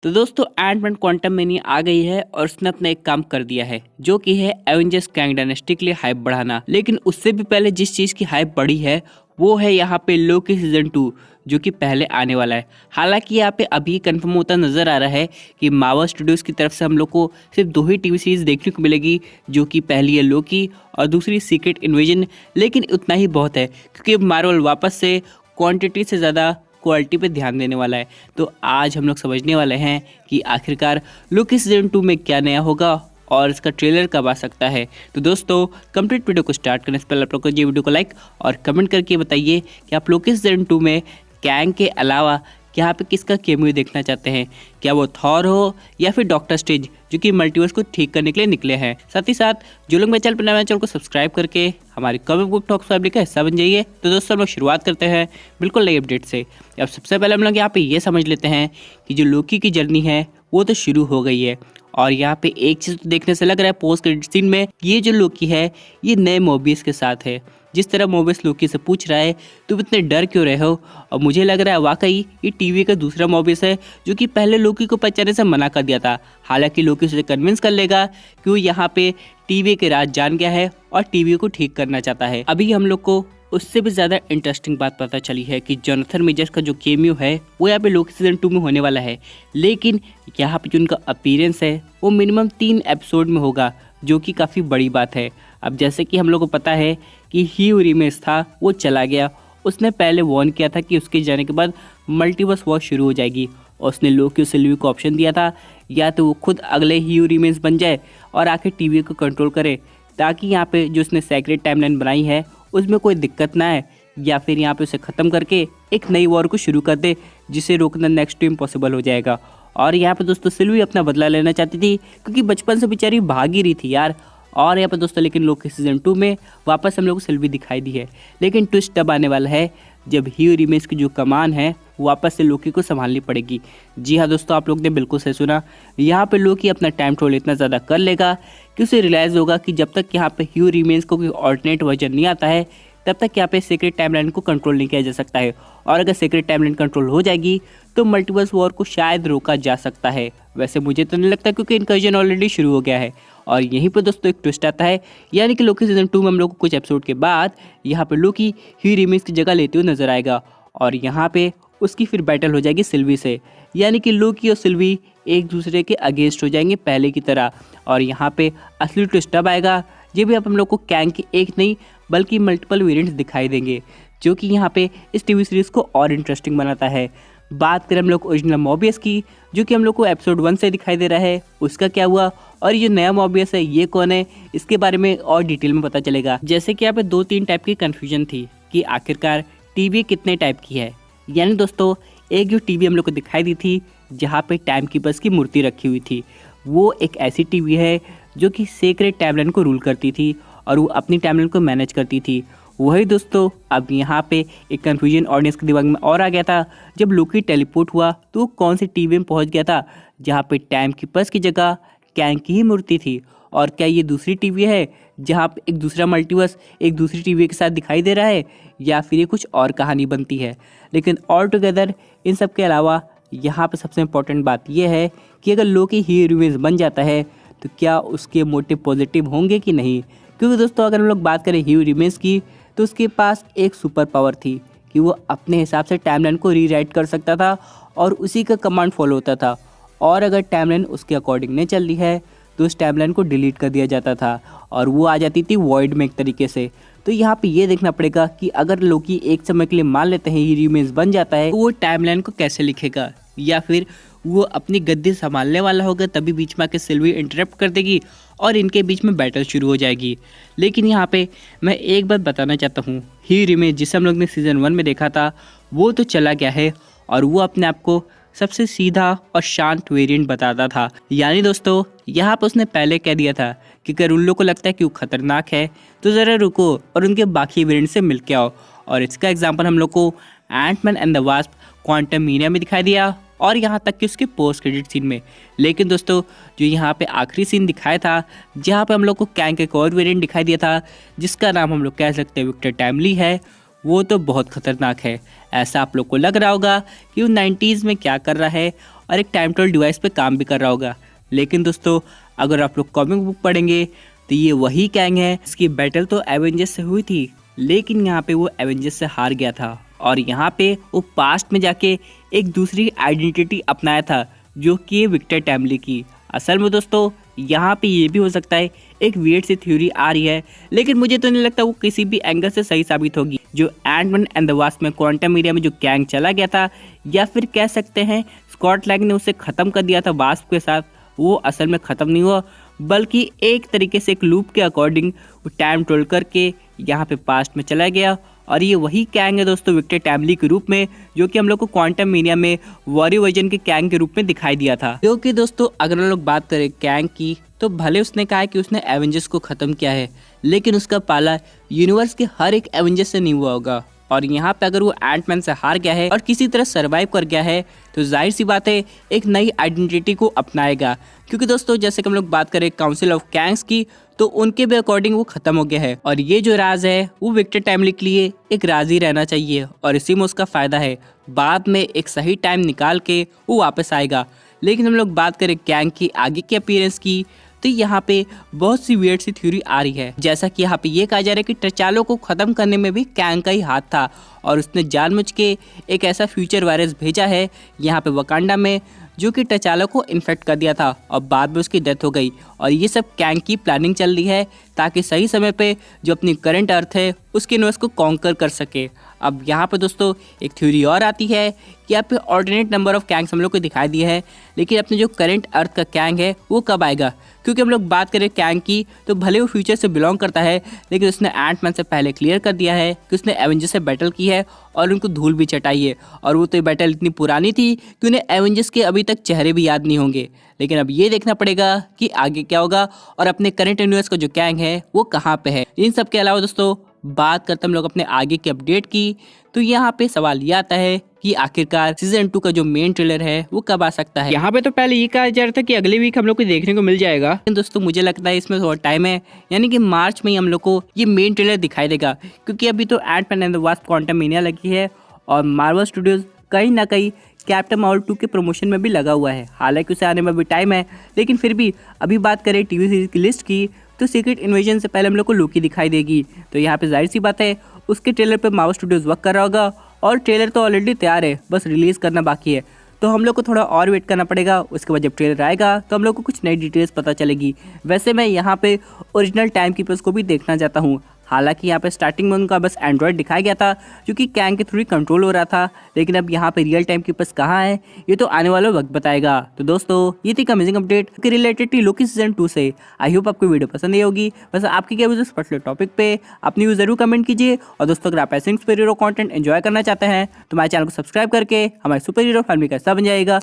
तो दोस्तों Ant-Man quantum mania आ गई है और उसने अपना एक काम कर दिया है जो कि है एवेंजर्स कैंग डायनेस्टी के लिए हाइप बढ़ाना। लेकिन उससे भी पहले जिस चीज़ की हाइप बढ़ी है वो है यहाँ पे लोकी सीजन 2 जो कि पहले आने वाला है। हालांकि यहाँ पे अभी कंफर्म होता नजर आ रहा है कि मार्वल स्टूडियोज की तरफ से हम लोग को सिर्फ दो ही टीवी सीरीज देखने को मिलेगी, जो कि पहली है लोकी और दूसरी सीक्रेट इन्वेजन। लेकिन उतना ही बहुत है क्योंकि मार्वल वापस से क्वांटिटी से ज़्यादा क्वालिटी पे ध्यान देने वाला है। तो आज हम लोग समझने वाले हैं कि आखिरकार लोकी सीजन 2 में क्या नया होगा और इसका ट्रेलर कब आ सकता है। तो दोस्तों कंप्लीट वीडियो को स्टार्ट करने से पहले आप लोग को ये वीडियो को लाइक और कमेंट करके बताइए कि आप लोकी सीजन 2 में कैंग के अलावा यहाँ पे किसका कैमियो देखना चाहते हैं। क्या वो थॉर हो या फिर डॉक्टर स्ट्रेंज जो कि मल्टीवर्स को ठीक करने के लिए निकले हैं। साथ ही साथ जो लोग मेरे चैनल पर नए हैं चैनल को सब्सक्राइब करके हमारी कॉमिक बुक टॉक्स फैमिली का हिस्सा बन जाइए। तो दोस्तों हम लोग शुरुआत करते हैं बिल्कुल नई अपडेट से। अब सबसे पहले हम लोग यहाँ पे ये समझ लेते हैं कि जो लोकी की जर्नी है वो तो शुरू हो गई है। और यहाँ पे एक चीज़ तो देखने से लग रहा है पोस्ट क्रेडिट सीन में ये जो लोकी है ये नए मोबियस के साथ है। जिस तरह मोबियस लोकी से पूछ रहा है तुम इतने डर क्यों रहे हो, और मुझे लग रहा है वाकई ये टीवी का दूसरा मोबियस है जो कि पहले लोकी को पहचानने से मना कर दिया था। हालांकि लोकी उसे कन्विंस कर लेगा कि वो यहाँ पे टीवी के राज जान गया है और टीवी को ठीक करना चाहता है। अभी हम लोग को उससे भी ज़्यादा इंटरेस्टिंग बात पता चली है कि जोनाथन मेजर्स का जो कैमियो है वो यहाँ पे लोकी सीजन 2 में होने वाला है। लेकिन यहाँ पे जो उनका अपीयरेंस है वो मिनिमम 3 एपिसोड में होगा, जो कि काफ़ी बड़ी बात है। अब जैसे कि हम लोग को पता है कि ह्यू रिमेस था वो चला गया, उसने पहले वार्न किया था कि उसके जाने के बाद मल्टीवर्स वॉर शुरू हो जाएगी और उसने लोकी और सिल्वी को ऑप्शन दिया था या तो वो खुद अगले ह्यू रिमेस बन जाए और आके टीवी को कंट्रोल करे, ताकि यहाँ पे जो उसने सेक्रेट टाइमलाइन बनाई है उसमें कोई दिक्कत ना आए, या फिर यहाँ पे उसे ख़त्म करके एक नई वॉर को शुरू कर दे जिसे रोकना नेक्स्ट टू इम्पॉसिबल हो जाएगा। और यहाँ पे दोस्तों सिल्वी अपना बदला लेना चाहती थी क्योंकि बचपन से बेचारी भाग ही रही थी यार। और यहाँ पे दोस्तों लेकिन लोकी सीजन 2 में वापस हम लोग को सिल्वी दिखाई दी है। लेकिन ट्विस्ट तब आने वाला है जब ह्यू रिमेस की जो कमान है वापस से लोकी को संभालनी पड़ेगी। जी हाँ दोस्तों, आप लोग ने बिल्कुल सही सुना। यहाँ पे लोकी अपना टाइम ट्रोल इतना ज़्यादा कर लेगा कि उसे रियलाइज़ होगा कि जब तक यहाँ पे ह्यू रिमेस को कोई ऑल्टरनेट वर्जन नहीं आता है तब तक यहाँ पे सीक्रेट टाइमलाइन को कंट्रोल नहीं किया जा सकता है। और अगर सीक्रेट टाइमलाइन कंट्रोल हो जाएगी तो मल्टीवर्स वॉर को शायद रोका जा सकता है। वैसे मुझे तो नहीं लगता क्योंकि इनकर्जन ऑलरेडी शुरू हो गया है। और यहीं पर दोस्तों एक ट्विस्ट आता है, यानी कि लोकी सीजन 2 में हम लोग को कुछ एपिसोड के बाद यहाँ पे लोकी ह्यू रिमेस की जगह लेते हुए नजर आएगा और यहाँ पे उसकी फिर बैटल हो जाएगी सिल्वी से। यानी कि लोकी और सिल्वी एक दूसरे के अगेंस्ट हो जाएंगे पहले की तरह। और यहाँ पे असली ट्विस्ट तब आएगा ये भी अब हम लोग को कैंग की एक नहीं बल्कि मल्टीपल वेरिएंट्स दिखाई देंगे, जो कि यहाँ पे इस टीवी सीरीज़ को और इंटरेस्टिंग बनाता है। बात करें हम लोग ओरिजिनल मोबियस की जो कि हम लोग को एपिसोड 1 से दिखाई दे रहा है, उसका क्या हुआ और ये नया मोबियस है ये कौन है, इसके बारे में और डिटेल में पता चलेगा। जैसे कि यहाँ पे 2-3 टाइप की कन्फ्यूजन थी कि आखिरकार टीवी कितने टाइप की है। यानी दोस्तों एक जो टीवी हम लोग को दिखाई दी थी जहाँ पे टाइम कीपर्स की मूर्ति रखी हुई थी, वो एक ऐसी टीवी है जो कि सीक्रेट टाइमलाइन को रूल करती थी और वो अपनी टाइमलाइन को मैनेज करती थी। वही दोस्तों अब यहाँ पे एक कन्फ्यूजन ऑडियंस के दिमाग में और आ गया था, जब लोकी टेलीपोर्ट हुआ तो कौन सी टीवी में पहुँच गया था जहाँ पे टाइम कीपर्स की जगह कैंग की ही मूर्ति थी। और क्या ये दूसरी टीवी है जहाँ पे एक दूसरा मल्टीवर्स एक दूसरी टीवी के साथ दिखाई दे रहा है, या फिर ये कुछ और कहानी बनती है। लेकिन ऑल टुगेदर इन सब के अलावा यहाँ पे सबसे इम्पोर्टेंट बात यह है कि अगर लोकी ह्यू रिमेस बन जाता है तो क्या उसके मोटिव पॉजिटिव होंगे कि नहीं। क्योंकि दोस्तों अगर हम लोग बात करें ह्यू रिमेस की तो उसके पास एक सुपर पावर थी कि वो अपने हिसाब से टाइमलाइन को रीराइट कर सकता था और उसी का कमांड फॉलो होता था। और अगर टाइमलाइन उसके अकॉर्डिंग नहीं चल रही है तो उस टाइमलाइन को डिलीट कर दिया जाता था और वो आ जाती थी वॉइड में एक तरीके से। तो यहाँ पे ये देखना पड़ेगा कि अगर लोकी एक समय के लिए मान लेते हैं ह्यू रिमेस बन जाता है तो वो टाइमलाइन को कैसे लिखेगा, या फिर वो अपनी गद्दी संभालने वाला होगा तभी बीच में आके सिल्वी इंटरप्ट कर देगी और इनके बीच में बैटल शुरू हो जाएगी। लेकिन यहाँ पे मैं एक बात बताना चाहता हूँ, ह्यू रिमेस जिसे हम लोग ने सीजन 1 में देखा था वो तो चला गया है और वो अपने आप को सबसे सीधा और शांत वेरिएंट बताता था। यानी दोस्तों यहाँ पर उसने पहले कह दिया था कि अगर उन लोगों को लगता है कि वो खतरनाक है तो ज़रा रुको और उनके बाकी वेरिएंट से मिल के आओ। और इसका एग्जाम्पल हम लोग को Antman and the Wasp Quantumania में दिखाई दिया और यहाँ तक कि उसके पोस्ट क्रेडिट सीन में। लेकिन दोस्तों जो यहाँ पे आखिरी सीन दिखाया था जहाँ पे हम लोग को कैंग का एक और वेरिएंट दिखाई दिया था जिसका नाम हम लोग कह सकते हैं विक्टर टाइमली है, वो तो बहुत खतरनाक है। ऐसा आप लोग को लग रहा होगा कि वो 90s में क्या कर रहा है और एक टाइम ट्रैवल डिवाइस पे काम भी कर रहा होगा। लेकिन दोस्तों अगर आप लोग कॉमिक बुक पढ़ेंगे तो ये वही कैंग है। इसकी बैटल तो एवेंजर्स से हुई थी, लेकिन यहाँ पे वो एवेंजर्स से हार गया था और यहाँ पे वो पास्ट में जाके एक दूसरी आइडेंटिटी अपनाया था, जो कि विक्टर टैमली की। असल में दोस्तों यहाँ पे ये भी हो सकता है, एक वियर्ड सी थ्योरी आ रही है, लेकिन मुझे तो नहीं लगता वो किसी भी एंगल से सही साबित होगी। जो एंटमैन एंड द वास्प में क्वांटम एरिया में जो कैंग चला गया था, या फिर कह सकते हैं स्कॉट लैंग ने उसे ख़त्म कर दिया था वास्प के साथ, वो असल में ख़त्म नहीं हुआ, बल्कि एक तरीके से एक लूप के अकॉर्डिंग वो टाइम ट्रैवल करके यहाँ पे पास्ट में चला गया। और ये वही कैंग है दोस्तों विक्टर टैमली के रूप में, जो कि हम लोग को क्वांटम एरिया में वॉरिवर्जन के कैंग के रूप में दिखाई दिया था। जो कि दोस्तों अगर हम लोग बात करें कैंग की, तो भले उसने कहा कि उसने एवेंजर्स को ख़त्म किया है, लेकिन उसका पाला यूनिवर्स के हर एक एवेंजर्स से नहीं हुआ होगा। और यहाँ पे अगर वो एंटमैन से हार गया है और किसी तरह सरवाइव कर गया है, तो जाहिर सी बात है एक नई आइडेंटिटी को अपनाएगा। क्योंकि दोस्तों जैसे कि हम लोग बात करें काउंसिल ऑफ कैंग्स की, तो उनके भी अकॉर्डिंग वो खत्म हो गया है। और ये जो राज है वो विक्टर टैमली के लिए एक राज ही रहना चाहिए, और इसी में उसका फायदा है। बाद में एक सही टाइम निकाल के वो वापस आएगा। लेकिन हम लोग बात करें कैंग की आगे की अपीयरेंस की, तो यहाँ पे बहुत सी वियर्ड सी थ्योरी आ रही है। जैसा कि यहाँ पे ये कहा जा रहा है कि टचालो को खत्म करने में भी कैंग का ही हाथ था, और उसने जानबूझ के एक ऐसा फ्यूचर वायरस भेजा है यहाँ पे वकांडा में, जो कि टचालो को इन्फेक्ट कर दिया था और बाद में उसकी डेथ हो गई। और ये सब कैंग की प्लानिंग चल रही है, ताकि सही समय पे जो अपनी करंट अर्थ है उसके यूनिवर्स को कॉन्कर कर सके। अब यहाँ पे दोस्तों एक थ्योरी और आती है कि यहाँ पे ऑल्टरनेट नंबर ऑफ कैंग्स हम लोग को दिखाई दिए हैं, लेकिन अपने जो करंट अर्थ का कैंग है वो कब आएगा। क्योंकि हम लोग बात करें कैंग की, तो भले वो फ्यूचर से बिलोंग करता है, लेकिन उसने एंटमैन से पहले क्लियर कर दिया है कि उसने एवेंजर्स से बैटल की है और उनको धूल भी चटाई है। और वो तो बैटल इतनी पुरानी थी कि उन्हें एवेंजर्स के अभी तक चेहरे भी याद नहीं होंगे। लेकिन अब ये देखना पड़ेगा कि आगे क्या होगा और अपने करंट यूनिवर्स का जो कैंग है वो कहाँ पे है। इन सब के अलावा दोस्तों बात करते हम लोग अपने आगे की अपडेट की, तो यहाँ पे सवाल ये आता है कि आखिरकार सीजन 2 का जो मेन ट्रेलर है वो कब आ सकता है। यहाँ पे तो पहले ये कहा जा रहा था कि अगले वीक हम लोग को देखने को मिल जाएगा, लेकिन दोस्तों मुझे लगता है इसमें थोड़ा टाइम है, यानी कि मार्च में ही हम लोग को ये मेन ट्रेलर दिखाई देगा। क्योंकि अभी तो Antman and the Wasp Quantumania लगी है, और मार्वल स्टूडियोज कहीं ना कहीं कैप्टन मार्वल 2 के प्रमोशन में भी लगा हुआ है। हालांकि उसे आने में भी टाइम है, लेकिन फिर भी अभी बात करें टीवी सीरीज की लिस्ट की, तो सीक्रेट इन्वेजन से पहले हम लोग को लोकी दिखाई देगी। तो यहाँ पे जाहिर सी बात है उसके ट्रेलर पे मार्वल स्टूडियोज वर्क कर रहा होगा, और ट्रेलर तो ऑलरेडी तैयार है, बस रिलीज़ करना बाकी है। तो हम लोग को थोड़ा और वेट करना पड़ेगा। उसके बाद जब ट्रेलर आएगा तो हम लोग को कुछ नई डिटेल्स पता चलेगी। वैसे मैं यहाँ पे ओरिजिनल टाइम कीपर्स को भी देखना चाहता हूँ। हालांकि यहाँ पे स्टार्टिंग में उनका बस एंड्रॉयड दिखाया गया था, जो कि कैंग के थ्रू कंट्रोल हो रहा था, लेकिन अब यहाँ पे रियल टाइम कीपर्स कहाँ है ये तो आने वाला वक्त बताएगा। तो दोस्तों ये थी अमेजिंग अपडेट के रिलेटेड थी लोकी सीजन 2 से। आई होप आपको वीडियो पसंद आई होगी। वैसे आपकी क्या व्यूज पर्टिकुलर टॉपिक पे अपनी व्यूज जरूर कमेंट कीजिए। और दोस्तों अगर आप ऐसे सुपर हीरो कंटेंट एंजॉय करना चाहते हैं तो हमारे चैनल को सब्सक्राइब करके हमारे सुपर हीरो फैमिली का हिस्सा बन जाएगा।